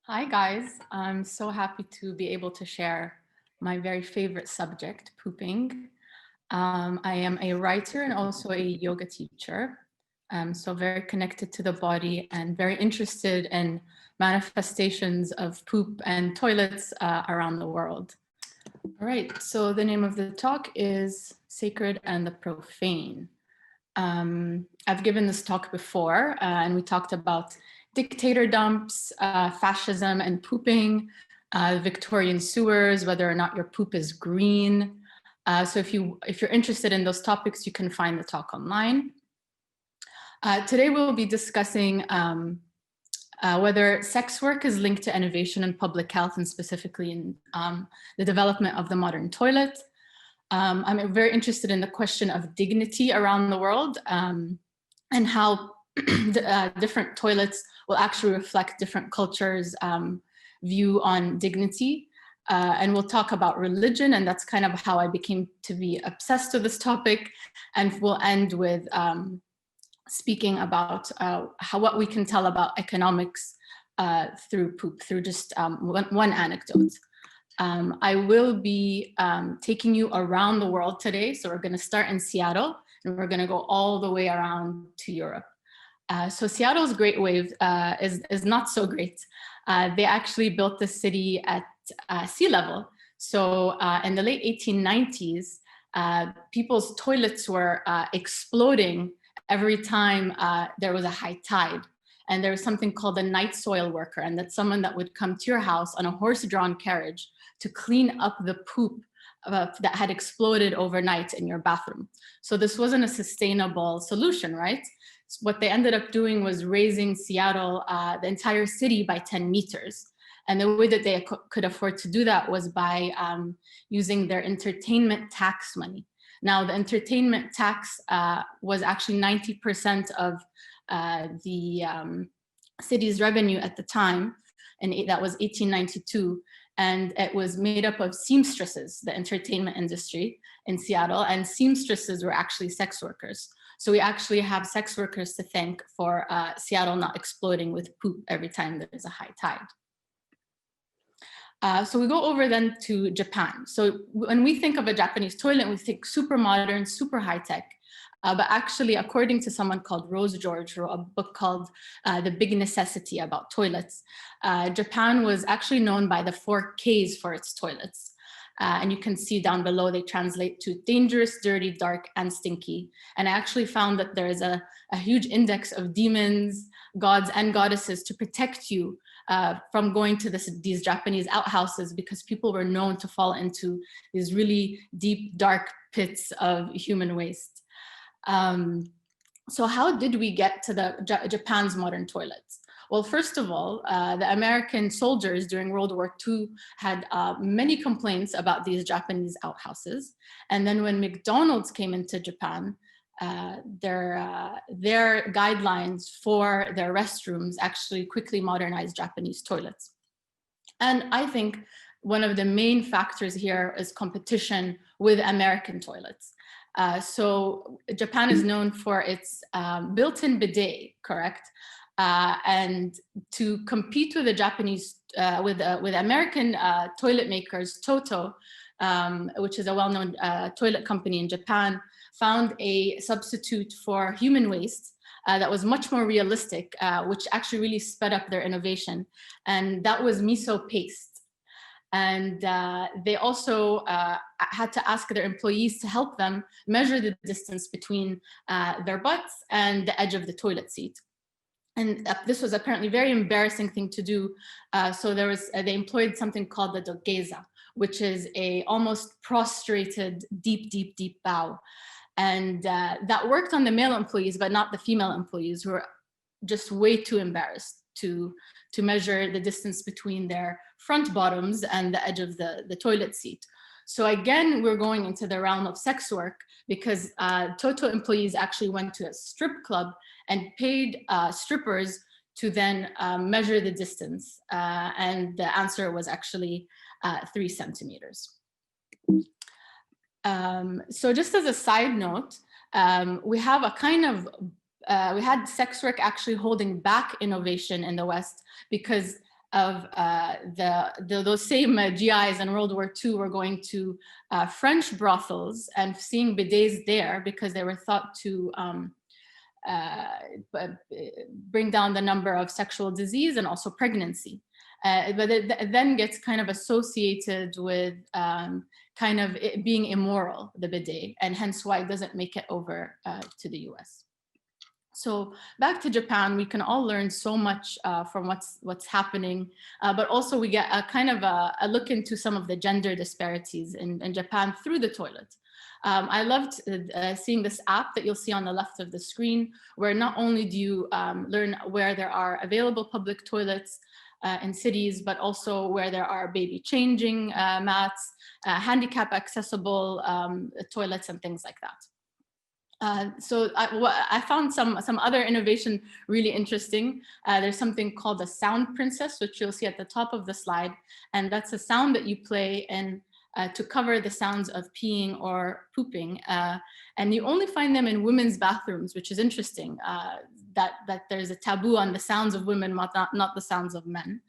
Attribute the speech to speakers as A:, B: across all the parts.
A: Hi guys, I'm so happy to be able to share my very favorite subject, pooping. I am a writer and also a yoga teacher, so very connected to the body and very interested in manifestations of poop and toilets around the world. All right, so the name of the talk is Sacred and the Profane. I've given this talk before, and we talked about dictator dumps, fascism and pooping, Victorian sewers, whether or not your poop is green. So if you're interested in those topics, you can find the talk online. Today we'll be discussing whether sex work is linked to innovation in public health and specifically in the development of the modern toilet. I'm very interested in the question of dignity around the world and how different toilets will actually reflect different cultures' view on dignity. And we'll talk about religion, and that's kind of how I became to be obsessed with this topic. And we'll end with speaking about what we can tell about economics through poop, through just one anecdote. I will be taking you around the world today. So we're going to start in Seattle and we're going to go all the way around to Europe. So Seattle's Great Wave is not so great. They actually built the city at sea level. So in the late 1890s, people's toilets were exploding every time there was a high tide. And there was something called a night soil worker, and that's someone that would come to your house on a horse-drawn carriage to clean up the poop that had exploded overnight in your bathroom. So this wasn't a sustainable solution, right? So what they ended up doing was raising Seattle, the entire city, by 10 meters. And the way that they could afford to do that was by using their entertainment tax money. Now, the entertainment tax was actually 90% of the city's revenue at the time, and that was 1892. And it was made up of seamstresses, the entertainment industry in Seattle, and seamstresses were actually sex workers. So we actually have sex workers to thank for Seattle not exploding with poop every time there's a high tide. So we go over then to Japan. So when we think of a Japanese toilet, we think super modern, super high tech. But actually, according to someone called Rose George, wrote a book called The Big Necessity about toilets. Japan was actually known by the 4Ks for its toilets. And you can see down below, they translate to dangerous, dirty, dark, and stinky. And I actually found that there is a huge index of demons, gods, and goddesses to protect you from going to these Japanese outhouses, because people were known to fall into these really deep, dark pits of human waste. So how did we get to Japan's modern toilets? Well, first of all, the American soldiers during World War II had many complaints about these Japanese outhouses. And then when McDonald's came into Japan, their guidelines for their restrooms actually quickly modernized Japanese toilets. And I think one of the main factors here is competition with American toilets. So Japan is known for its built-in bidet, correct? And to compete with the Japanese, with American toilet makers, Toto, which is a well-known toilet company in Japan, found a substitute for human waste that was much more realistic, which actually really sped up their innovation. And that was miso paste. And they also had to ask their employees to help them measure the distance between their butts and the edge of the toilet seat. And this was apparently a very embarrassing thing to do. So they employed something called the dogeza, which is a almost prostrated, deep, deep, deep bow. And that worked on the male employees, but not the female employees, who were just way too embarrassed to measure the distance between their front bottoms and the edge of the toilet seat. So again, we're going into the realm of sex work, because Toto employees actually went to a strip club and paid strippers to then measure the distance. And the answer was actually 3 centimeters. So just as a side note, we have a kind of, we had sex work actually holding back innovation in the West, because of those same GIs in World War II were going to French brothels and seeing bidets there because they were thought to bring down the number of sexual disease and also pregnancy. But it then gets kind of associated with kind of it being immoral, the bidet, and hence why it doesn't make it over to the US. So back to Japan, we can all learn so much from what's happening, but also we get a kind of a look into some of the gender disparities in Japan through the toilet. I loved seeing this app that you'll see on the left of the screen, where not only do you learn where there are available public toilets in cities, but also where there are baby changing mats, handicap accessible toilets and things like that. So I found some other innovation really interesting. There's something called the sound princess, which you'll see at the top of the slide. And that's a sound that you play in to cover the sounds of peeing or pooping. And you only find them in women's bathrooms, which is interesting, that there's a taboo on the sounds of women, not the sounds of men.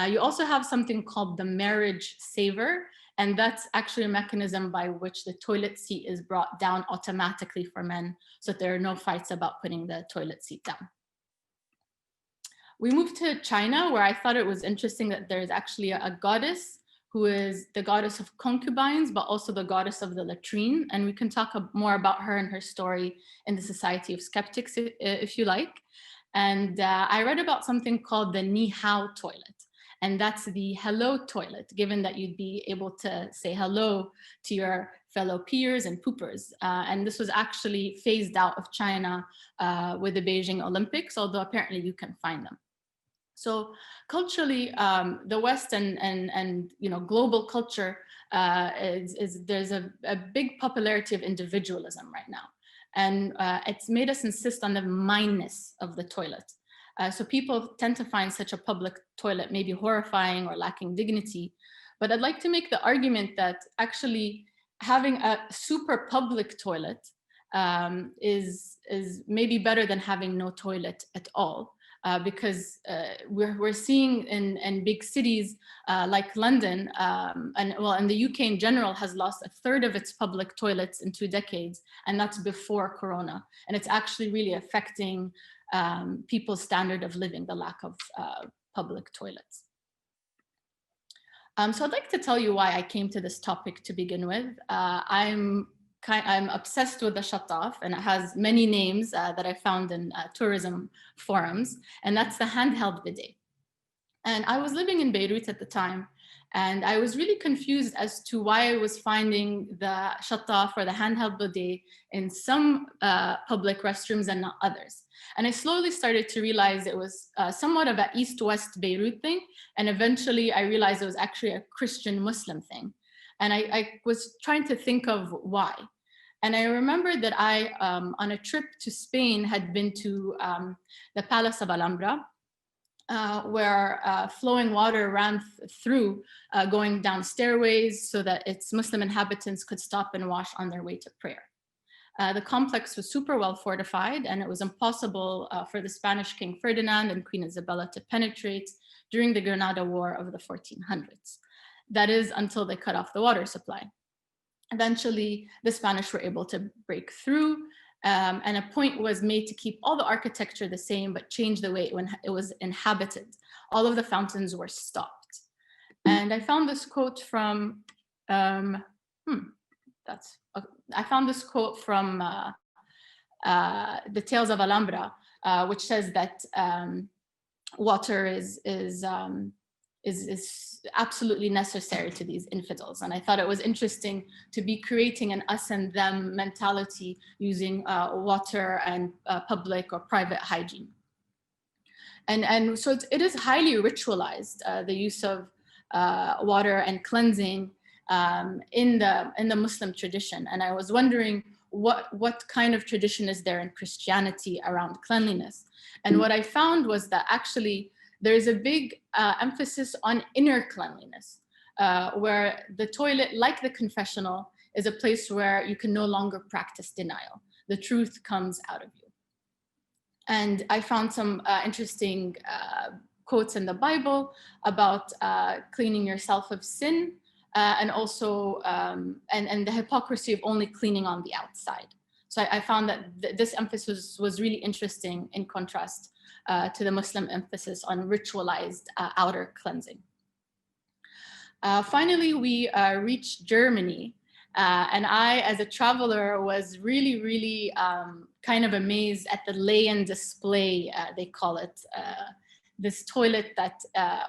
A: You also have something called the marriage saver. And that's actually a mechanism by which the toilet seat is brought down automatically for men, so that there are no fights about putting the toilet seat down. We moved to China, where I thought it was interesting that there's actually a goddess who is the goddess of concubines, but also the goddess of the latrine. And we can talk more about her and her story in the Society of Skeptics, if you like. And I read about something called the Nihao toilet. And that's the hello toilet, given that you'd be able to say hello to your fellow peers and poopers. And this was actually phased out of China with the Beijing Olympics, although apparently you can find them. So culturally, the West and global culture there's a big popularity of individualism right now. And it's made us insist on the mineness of the toilet. So people tend to find such a public toilet maybe horrifying or lacking dignity. But I'd like to make the argument that actually having a super public toilet is maybe better than having no toilet at all. Because we're seeing in big cities like London, and the UK in general has lost a third of its public toilets in 2 decades, and that's before Corona. And it's actually really affecting people's standard of living, the lack of public toilets. So I'd like to tell you why I came to this topic to begin with. I'm obsessed with the shataf, and it has many names that I found in tourism forums, and that's the handheld bidet. And I was living in Beirut at the time, and I was really confused as to why I was finding the shataf or the handheld bidet in some public restrooms and not others. And I slowly started to realize it was somewhat of an East-West Beirut thing, and eventually I realized it was actually a Christian-Muslim thing. And I was trying to think of why. And I remember that I, on a trip to Spain, had been to the Palace of Alhambra, where flowing water ran through, going down stairways so that its Muslim inhabitants could stop and wash on their way to prayer. The complex was super well fortified, and it was impossible for the Spanish King Ferdinand and Queen Isabella to penetrate during the Granada War of the 1400s. That is, until they cut off the water supply. Eventually, the Spanish were able to break through, and a point was made to keep all the architecture the same, but change the way it was inhabited. All of the fountains were stopped. And I found this quote from, I found this quote from the Tales of Alhambra, which says that water is absolutely necessary to these infidels. And I thought it was interesting to be creating an us and them mentality using water and public or private hygiene. And so it is highly ritualized, the use of water and cleansing in the Muslim tradition. And I was wondering what kind of tradition is there in Christianity around cleanliness? And what I found was that actually there's a big emphasis on inner cleanliness, where the toilet, like the confessional, is a place where you can no longer practice denial. The truth comes out of you. And I found some interesting quotes in the Bible about cleaning yourself of sin, and also and the hypocrisy of only cleaning on the outside. So I found that this emphasis was really interesting in contrast to the Muslim emphasis on ritualized outer cleansing. Finally, we reached Germany. And I, as a traveler, was really kind of amazed at the lay-in display, they call it. This toilet that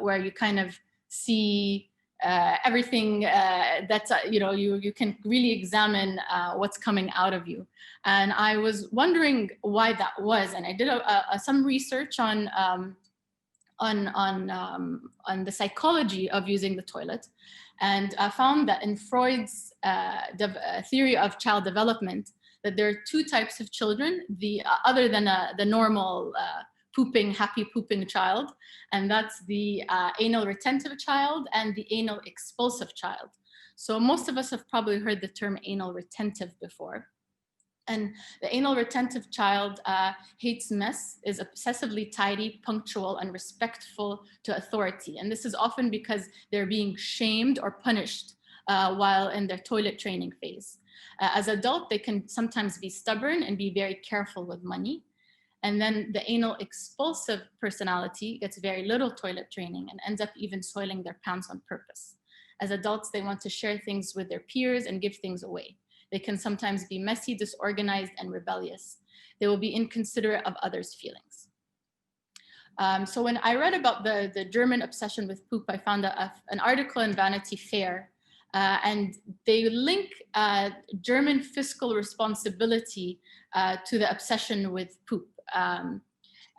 A: where you kind of see everything that's, you can really examine what's coming out of you. And I was wondering why that was. And I did some research on the psychology of using the toilet. And I found that in Freud's theory of child development, that there are two types of children, other than the normal happy pooping child, and that's the anal retentive child and the anal expulsive child. So most of us have probably heard the term anal retentive before. And the anal retentive child hates mess, is obsessively tidy, punctual, and respectful to authority. And this is often because they're being shamed or punished while in their toilet training phase. As adults, they can sometimes be stubborn and be very careful with money. And then the anal expulsive personality gets very little toilet training and ends up even soiling their pants on purpose. As adults, they want to share things with their peers and give things away. They can sometimes be messy, disorganized, and rebellious. They will be inconsiderate of others' feelings. So when I read about the German obsession with poop, I found an article in Vanity Fair, and they link German fiscal responsibility to the obsession with poop.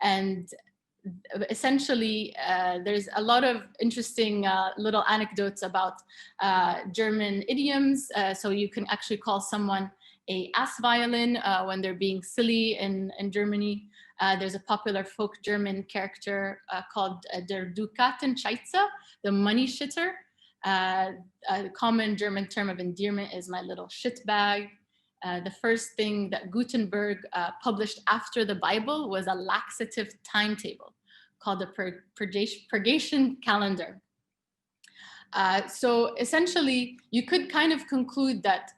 A: And essentially, there's a lot of interesting little anecdotes about German idioms. So you can actually call someone a ass violin when they're being silly in Germany. There's a popular folk German character called der Dukatenscheißer, the money shitter. A common German term of endearment is my little shit bag. The first thing that Gutenberg published after the Bible was a laxative timetable called the Purgation Calendar. So essentially, you could kind of conclude that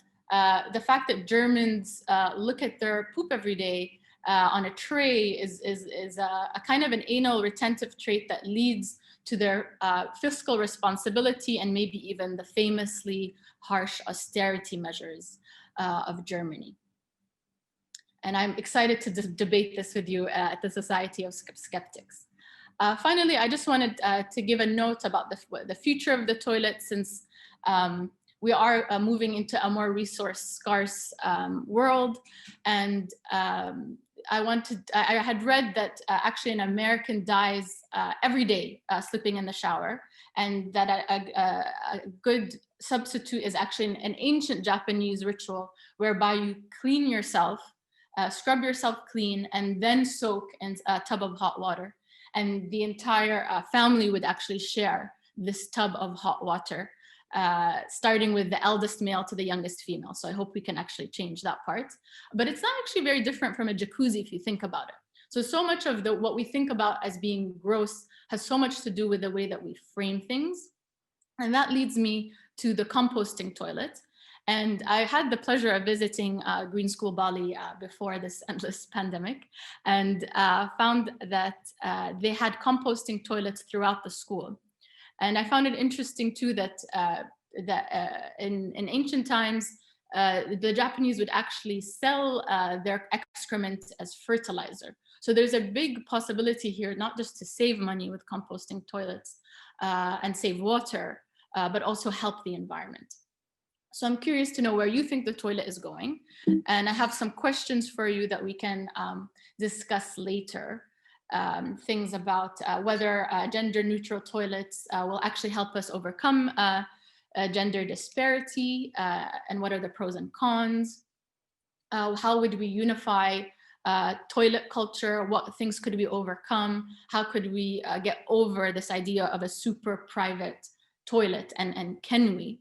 A: the fact that Germans look at their poop every day on a tray is a kind of an anal retentive trait that leads to their fiscal responsibility and maybe even the famously harsh austerity measures of Germany. And I'm excited to debate this with you at the Society of Skeptics. Finally, I just wanted to give a note about the future of the toilet, since we are moving into a more resource-scarce world. And I had read that actually an American dies every day sleeping in the shower, and that a good substitute is actually an ancient Japanese ritual whereby you clean yourself, scrub yourself clean, and then soak in a tub of hot water. And the entire family would actually share this tub of hot water, starting with the eldest male to the youngest female. So I hope we can actually change that part. But it's not actually very different from a jacuzzi if you think about it. So much of what we think about as being gross has so much to do with the way that we frame things. And that leads me to the composting toilet. And I had the pleasure of visiting Green School Bali before this endless pandemic, and found that they had composting toilets throughout the school. And I found it interesting too that in ancient times, the Japanese would actually sell their excrement as fertilizer. So there's a big possibility here, not just to save money with composting toilets and save water, but also help the environment. So I'm curious to know where you think the toilet is going. And I have some questions for you that we can discuss later. Things about whether gender neutral toilets will actually help us overcome gender disparity, and what are the pros and cons. How would we unify toilet culture? What things could we overcome? How could we get over this idea of a super private toilet, and can we?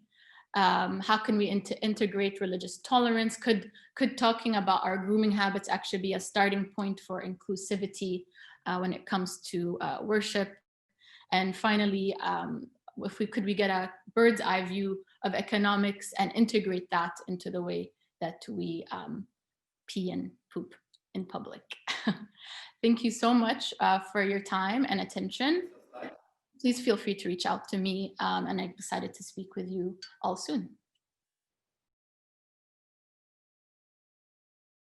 A: How can we integrate religious tolerance? Could talking about our grooming habits actually be a starting point for inclusivity when it comes to worship? And finally, if we get a bird's eye view of economics and integrate that into the way that we pee and poop in public. Thank you so much for your time and attention. Please feel free to reach out to me, and I'm excited to speak with you all soon.